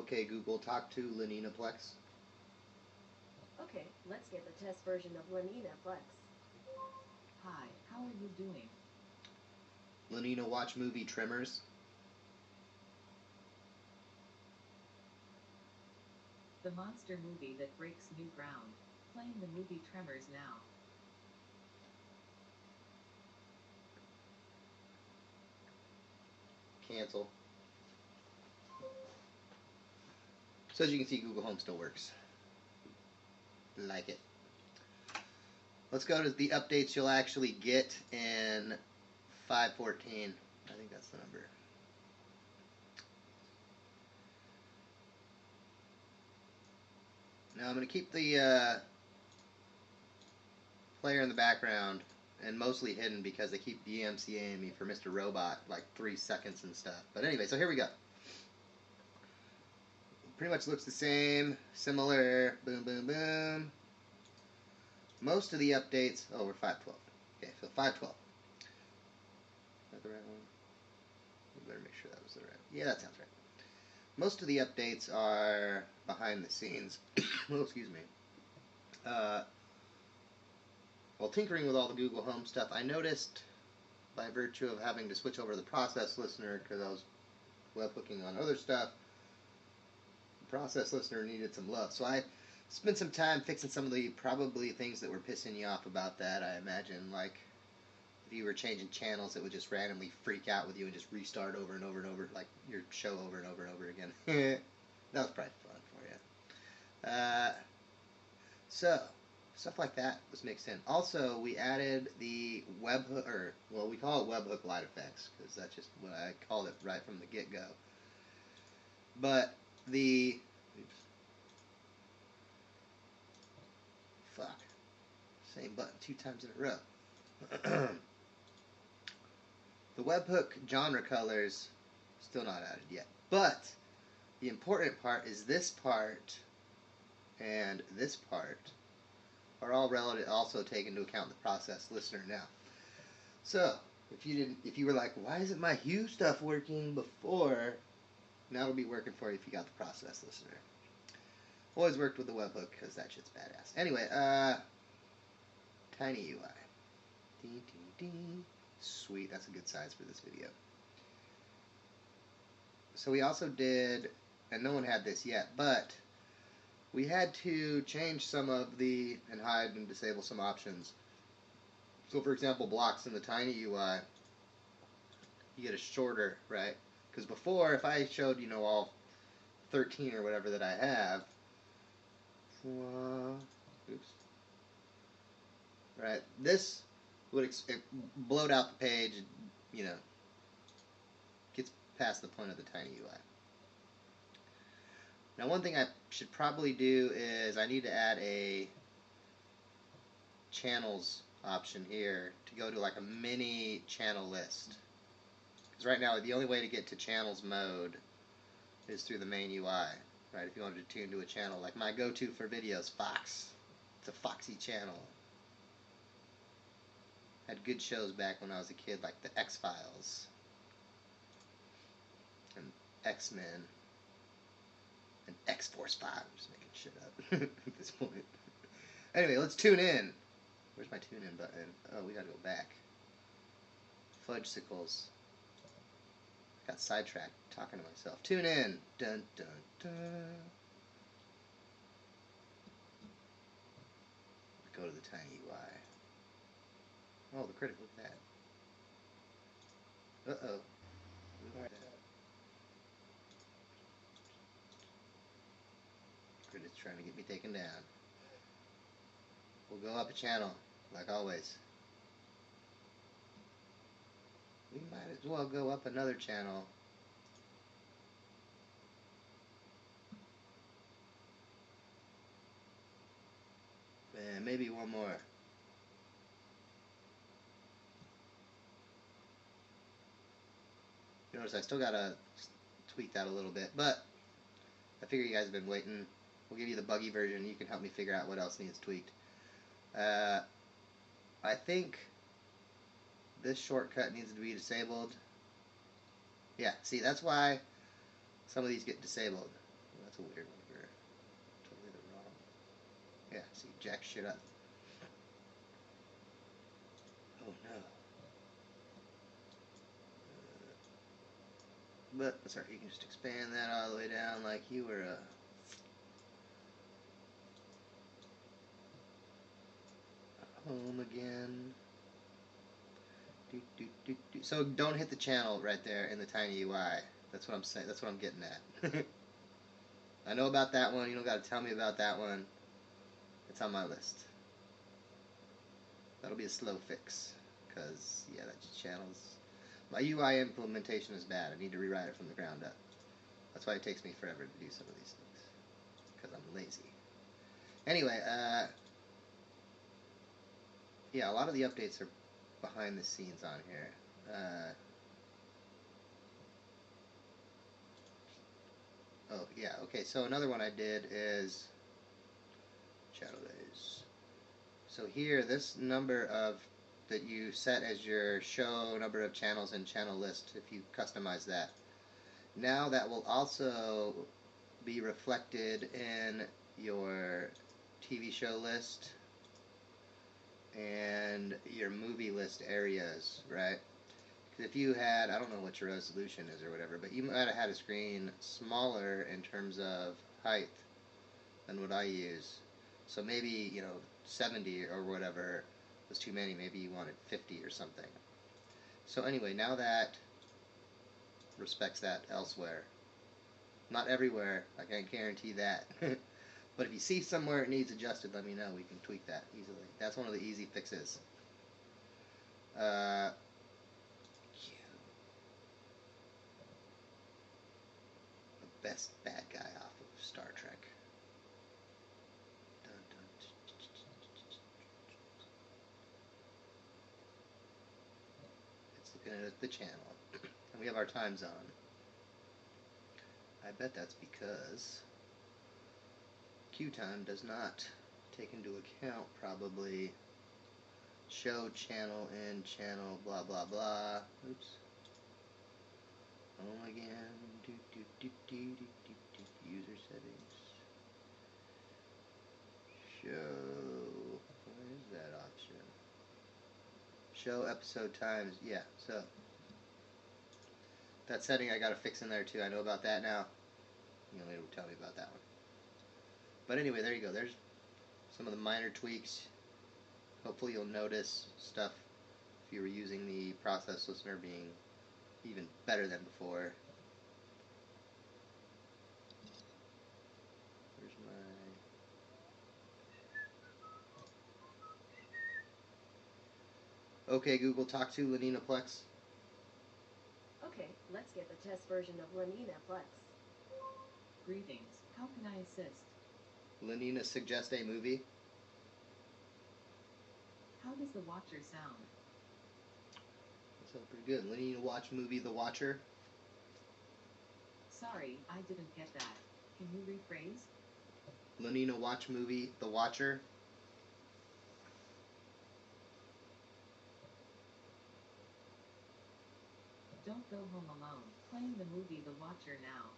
Okay, Google, talk to v5.12x. Okay, let's get the test version of v5.12x. Hi, how are you doing? Lenina, watch movie Tremors. The monster movie that breaks new ground. Playing the movie Tremors now. Cancel. So as you can see, Google Home still works. Like it. Let's go to the updates you'll actually get in 5.14. I think that's the number. Now I'm going to keep the player in the background and mostly hidden because they keep DMCAing me for Mr. Robot like 3 seconds and stuff. But anyway, so here we go. Pretty much looks the same, similar, boom, boom, boom. Most of the updates, oh, we're 5.12. Okay, so 5.12. Is that the right one? We better make sure that was the right one. Yeah, that sounds right. Most of the updates are behind the scenes. Oh, excuse me. While tinkering with all the Google Home stuff, I noticed, by virtue of having to switch over to the process listener because I was webhooking on other stuff, the process listener needed some love. So I spent some time fixing some of the probably things that were pissing you off about that, I imagine. Like, if you were changing channels, it would just randomly freak out with you and just restart over and over and over, like your show over and over and over again. That was probably fun for you. So, stuff like that was mixed in. Also, we added the webhook, or, well, we call it webhook light effects, because that's just what I called it right from the get-go. But the, oops, fuck, same button 2 times in a row. The webhook genre colors, still not added yet. But the important part is this part and this part are all relative, also take into account the process listener now. So if you were like, why isn't my hue stuff working before? Now it'll be working for you if you got the process listener. Always worked with the webhook because that shit's badass. Anyway, tiny UI. Dee, dee, dee. Sweet, that's a good size for this video. So we also did, and no one had this yet, but we had to change some of the, and hide and disable some options. So for example, blocks in the tiny UI, you get a shorter, right? Because before, if I showed, you know, all 13 or whatever that I have, oops, right, this would bloat out the page, you know, gets past the point of the tiny UI. Now one thing I should probably do is I need to add a channels option here to go to like a mini channel list. Because right now the only way to get to channels mode is through the main UI. Right? If you wanted to tune to a channel, like my go-to for videos, Fox. It's a Foxy channel. Had good shows back when I was a kid, like the X-Files and X-Men and X-Force 5. I'm just making shit up at this point. Anyway, let's tune in. Where's my tune in button? Oh, we gotta go back. Fudgesicles. Got sidetracked talking to myself. Tune in. Dun dun dun. Go to the tiny UI. Oh, the critic, look at that. Uh-oh. Critic's trying to get me taken down. We'll go up a channel, like always. We might as well go up another channel. And maybe one more. Notice I still gotta tweak that a little bit, but I figure you guys have been waiting. We'll give you the buggy version. You can help me figure out what else needs tweaked. I think this shortcut needs to be disabled. Yeah, see, that's why some of these get disabled. That's a weird one here. Totally the wrong. Yeah, see, jack shit up. Oh no. But that's alright, you can just expand that all the way down like you were home again. So don't hit the channel right there in the tiny UI. That's what I'm saying. That's what I'm getting at. I know about that one. You don't got to tell me about that one. It's on my list. That'll be a slow fix. Because, yeah, that channel's... My UI implementation is bad. I need to rewrite it from the ground up. That's why it takes me forever to do some of these things. Because I'm lazy. Anyway, yeah, a lot of the updates are behind the scenes on here. Oh, yeah, okay, so another one I did is channel days. So here, this number of that you set as your show number of channels and channel list, if you customize that. Now that will also be reflected in your TV show list and your movie list areas, right? Because if you had, I don't know what your resolution is or whatever, but you might have had a screen smaller in terms of height than what I use. So maybe, you know, 70 or whatever was too many. Maybe you wanted 50 or something. So anyway, now that respects that elsewhere. Not everywhere, I can't guarantee that. But if you see somewhere it needs adjusted, let me know. We can tweak that easily. That's one of the easy fixes. The best bad guy off of Star Trek. Dun, dun, it's looking at the channel. And we have our time zone. I bet that's because queue time does not take into account probably show channel and channel blah blah blah. Oops. Home again. User settings. Show. Where is that option? Show episode times. Yeah, so that setting I gotta fix in there too. I know about that now. You'll need to tell me about that one. But anyway, there you go. There's some of the minor tweaks. Hopefully you'll notice stuff if you were using the process listener being even better than before. Where's my... Okay, Google, talk to TBN-Plex. Okay, let's get the test version of TBN-Plex. Greetings, how can I assist? Lenina, suggest a movie. How does the Watcher sound? That sounds pretty good. Lenina, watch movie The Watcher. Sorry, I didn't get that. Can you rephrase? Lenina, watch movie The Watcher. Don't go home alone. Playing the movie The Watcher now.